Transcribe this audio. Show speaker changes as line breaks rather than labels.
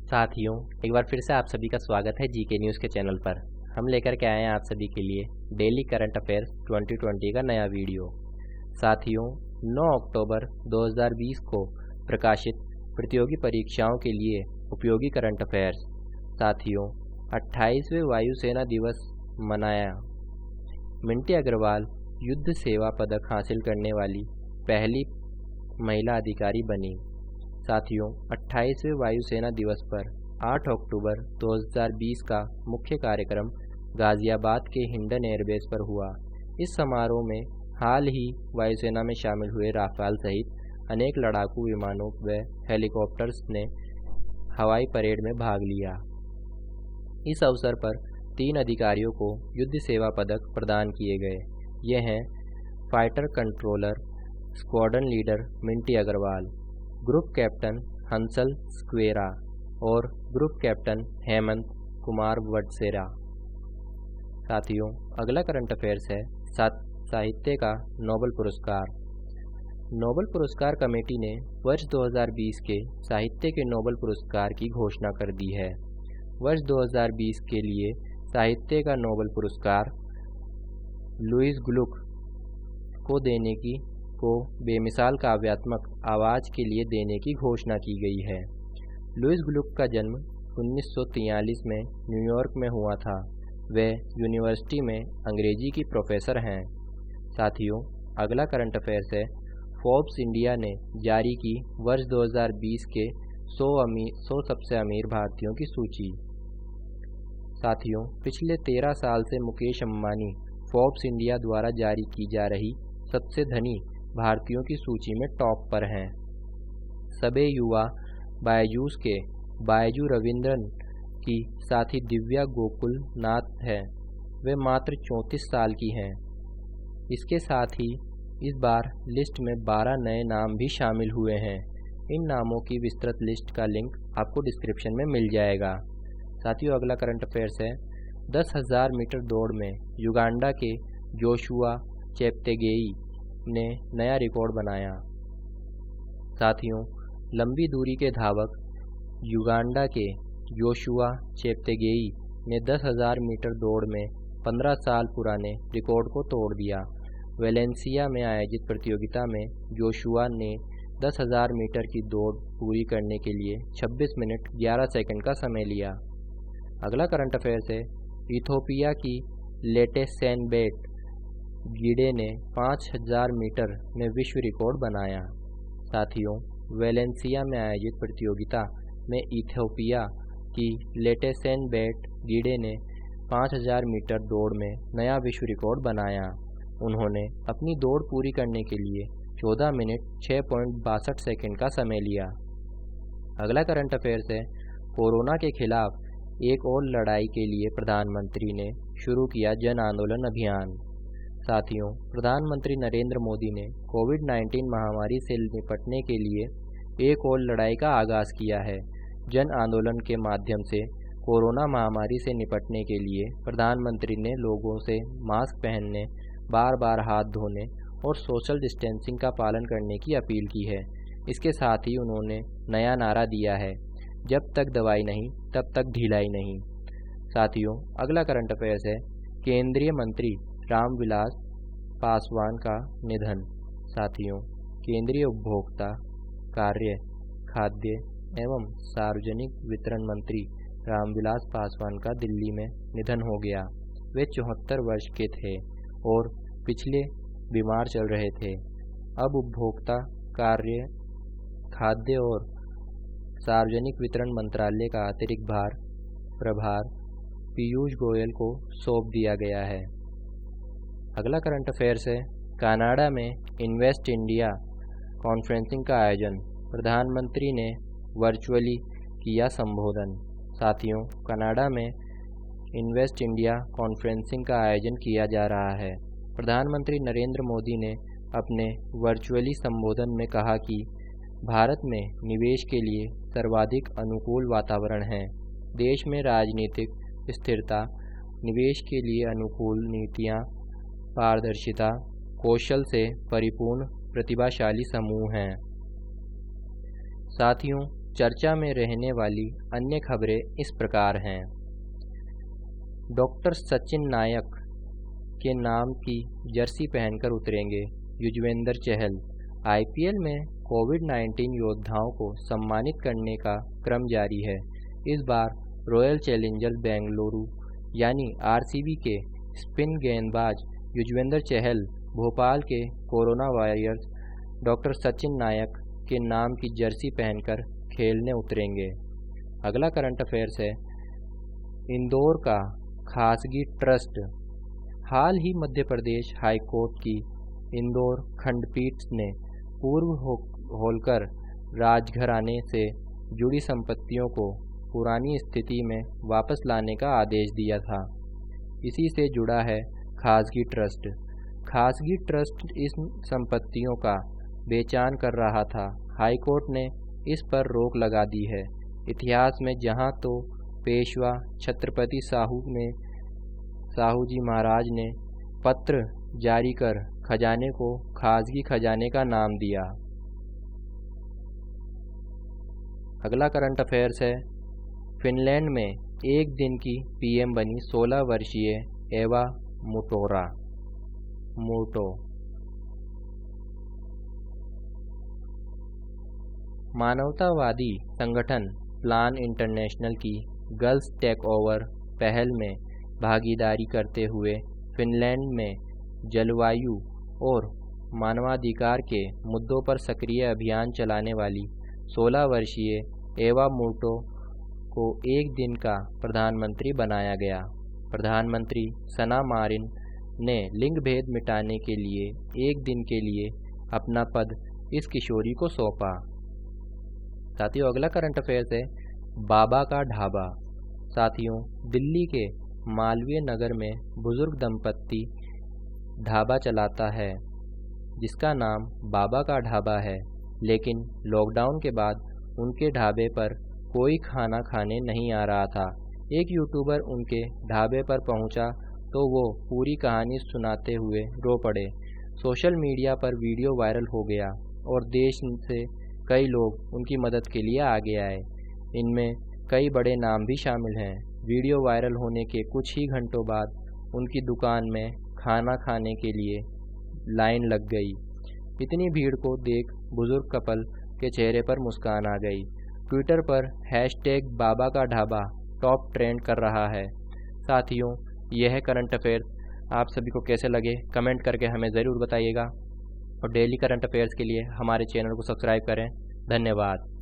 साथियों, एक बार फिर से आप सभी का स्वागत है जीके न्यूज़ के चैनल पर। हम लेकर के आए हैं आप सभी के लिए डेली करंट अफेयर्स 2020 का नया वीडियो। साथियों, 9 अक्टूबर 2020 को प्रकाशित प्रतियोगी परीक्षाओं के लिए उपयोगी करंट अफेयर्स। साथियों, 28वें वायुसेना दिवस मनाया। मिंटी अग्रवाल युद्ध सेवा पदक हासिल करने वाली पहली महिला अधिकारी बनी। साथियों, 28वें वायुसेना दिवस पर 8 अक्टूबर 2020 का मुख्य कार्यक्रम गाजियाबाद के हिंडन एयरबेस पर हुआ। इस समारोह में हाल ही वायुसेना में शामिल हुए राफेल सहित अनेक लड़ाकू विमानों व हेलीकॉप्टर्स ने हवाई परेड में भाग लिया। इस अवसर पर 3 अधिकारियों को युद्ध सेवा पदक प्रदान किए गए। ये हैं fighter controller squadron leader Minty Agarwal, group captain Hansal Sequeira और ग्रुप कैप्टन हेमंत कुमार वडसेरा। साथियों, अगला करंट अफेयर्स है साहित्य का नोबेल पुरस्कार। नोबेल पुरस्कार कमेटी ने वर्ष 2020 के साहित्य के नोबेल पुरस्कार की घोषणा कर दी है। वर्ष 2020 के लिए साहित्य का नोबेल पुरस्कार लुईस ग्लुक को बेमिसाल काव्यात्मक आवाज़ के लिए देने की घोषणा की गई है। लुईस ग्लुक का जन्म 1943 में न्यूयॉर्क में हुआ था। वे यूनिवर्सिटी में अंग्रेजी की प्रोफेसर हैं। साथियों, अगला करंट अफेयर्स है फोर्ब्स इंडिया ने जारी की वर्ष 2020 के 100 सबसे अमीर भारतीयों की सूची। साथियों, पिछले 13 साल से मुकेश अंबानी फोर्ब्स इंडिया द्वारा जारी की जा रही सबसे धनी भारतीयों की सूची में टॉप पर हैं। सबे युवा बायजूस के बायजू रविंद्रन की साथी दिव्या गोकुल नाथ है। वे मात्र 34 साल की हैं। इसके साथ ही इस बार लिस्ट में 12 नए नाम भी शामिल हुए हैं। इन नामों की विस्तृत लिस्ट का लिंक आपको डिस्क्रिप्शन में मिल जाएगा। साथियों, अगला करंट अफेयर्स है 10,000 मीटर दौड़ में युगांडा के जोशुआ चेप्तेगेई ने नया रिकॉर्ड बनाया। साथियों, लंबी दूरी के धावक युगांडा के जोशुआ चेप्तेगेई ने 10,000 मीटर दौड़ में 15 साल पुराने रिकॉर्ड को तोड़ दिया। वेलेंसिया में आयोजित प्रतियोगिता में जोशुआ ने 10,000 मीटर की दौड़ पूरी करने के लिए 26 मिनट 11 सेकंड का समय लिया। अगला करंट अफेयर्स है इथोपिया की लेटेसेनबेट गिडे ने 5,000 मीटर में विश्व रिकॉर्ड बनाया। साथियों, वेलेंसिया में आयोजित प्रतियोगिता में इथियोपिया की लेटेसेनबेट गिडे ने 5,000 मीटर दौड़ में नया विश्व रिकॉर्ड बनाया। उन्होंने अपनी दौड़ पूरी करने के लिए 14 मिनट 6.62 सेकंड का समय लिया। अगला करंट अफेयर्स है कोरोना के खिलाफ एक और लड़ाई के लिए प्रधानमंत्री ने शुरू किया जन आंदोलन अभियान। साथियों, प्रधानमंत्री नरेंद्र मोदी ने कोविड-19 महामारी से निपटने के लिए एक और लड़ाई का आगाज़ किया है। जन आंदोलन के माध्यम से कोरोना महामारी से निपटने के लिए प्रधानमंत्री ने लोगों से मास्क पहनने, बार बार हाथ धोने और सोशल डिस्टेंसिंग का पालन करने की अपील की है। इसके साथ ही उन्होंने नया नारा दिया है, जब तक दवाई नहीं तब तक ढिलाई नहीं। साथियों, अगला करंट अफेयर्स है केंद्रीय मंत्री रामविलास पासवान का निधन। साथियों, केंद्रीय उपभोक्ता कार्य, खाद्य एवं सार्वजनिक वितरण मंत्री रामविलास पासवान का दिल्ली में निधन हो गया। वे 74 वर्ष के थे और पिछले बीमार चल रहे थे। अब उपभोक्ता कार्य, खाद्य और सार्वजनिक वितरण मंत्रालय का अतिरिक्त प्रभार पीयूष गोयल को सौंप दिया गया है। अगला करंट अफेयर्स है कनाडा में इन्वेस्ट इंडिया कॉन्फ्रेंसिंग का आयोजन। प्रधानमंत्री ने वर्चुअली किया संबोधन। साथियों, कनाडा में इन्वेस्ट इंडिया कॉन्फ्रेंसिंग का आयोजन किया जा रहा है। प्रधानमंत्री नरेंद्र मोदी ने अपने वर्चुअली संबोधन में कहा कि भारत में निवेश के लिए सर्वाधिक अनुकूल वातावरण है। देश में राजनीतिक स्थिरता, निवेश के लिए अनुकूल नीतियाँ, पारदर्शिता, कौशल से परिपूर्ण प्रतिभाशाली समूह हैं। साथियों, चर्चा में रहने वाली अन्य खबरें इस प्रकार हैं। डॉक्टर सचिन नायक के नाम की जर्सी पहनकर उतरेंगे युजवेंद्र चहल। आईपीएल में कोविड-19 योद्धाओं को सम्मानित करने का क्रम जारी है। इस बार रॉयल चैलेंजर्स बेंगलुरु यानी आरसीबी के स्पिन गेंदबाज युजवेंद्र चहल भोपाल के कोरोना वॉरियर्स डॉक्टर सचिन नायक के नाम की जर्सी पहनकर खेलने उतरेंगे। अगला करंट अफेयर्स है, इंदौर का खासगी ट्रस्ट। हाल ही मध्य प्रदेश हाई कोर्ट की इंदौर खंडपीठ ने पूर्व होलकर राजघराने से जुड़ी संपत्तियों को पुरानी स्थिति में वापस लाने का आदेश दिया था। इसी से जुड़ा है खासगी ट्रस्ट। खासगी ट्रस्ट इस संपत्तियों का बेचान कर रहा था। हाई कोर्ट ने इस पर रोक लगा दी है। इतिहास में जहां तो पेशवा छत्रपति साहू जी महाराज ने पत्र जारी कर खजाने को खासगी खजाने का नाम दिया। अगला करंट अफेयर्स है, फिनलैंड में एक दिन की पीएम बनी 16 वर्षीय एवा मूर्टो। मानवतावादी संगठन प्लान इंटरनेशनल की गर्ल्स टेक ओवर पहल में भागीदारी करते हुए फिनलैंड में जलवायु और मानवाधिकार के मुद्दों पर सक्रिय अभियान चलाने वाली 16 वर्षीय एवा मूर्टो को एक दिन का प्रधानमंत्री बनाया गया। प्रधानमंत्री सना मारिन ने लिंग भेद मिटाने के लिए एक दिन के लिए अपना पद इस किशोरी को सौंपा। साथियों, अगला करंट अफेयर्स है, बाबा का ढाबा। साथियों, दिल्ली के मालवीय नगर में बुजुर्ग दंपत्ति ढाबा चलाता है जिसका नाम बाबा का ढाबा है, लेकिन लॉकडाउन के बाद उनके ढाबे पर कोई खाना खाने नहीं आ रहा था। एक यूट्यूबर उनके ढाबे पर पहुंचा तो वो पूरी कहानी सुनाते हुए रो पड़े। सोशल मीडिया पर वीडियो वायरल हो गया और देश से कई लोग उनकी मदद के लिए आगे आए। इनमें कई बड़े नाम भी शामिल हैं। वीडियो वायरल होने के कुछ ही घंटों बाद उनकी दुकान में खाना खाने के लिए लाइन लग गई। इतनी भीड़ को देख बुजुर्ग कपल के चेहरे पर मुस्कान आ गई। ट्विटर पर हैशटैग बाबा का ढाबा टॉप ट्रेंड कर रहा है। साथियों, यह करंट अफेयर्स आप सभी को कैसे लगे कमेंट करके हमें ज़रूर बताइएगा और डेली करंट अफेयर्स के लिए हमारे चैनल को सब्सक्राइब करें। धन्यवाद।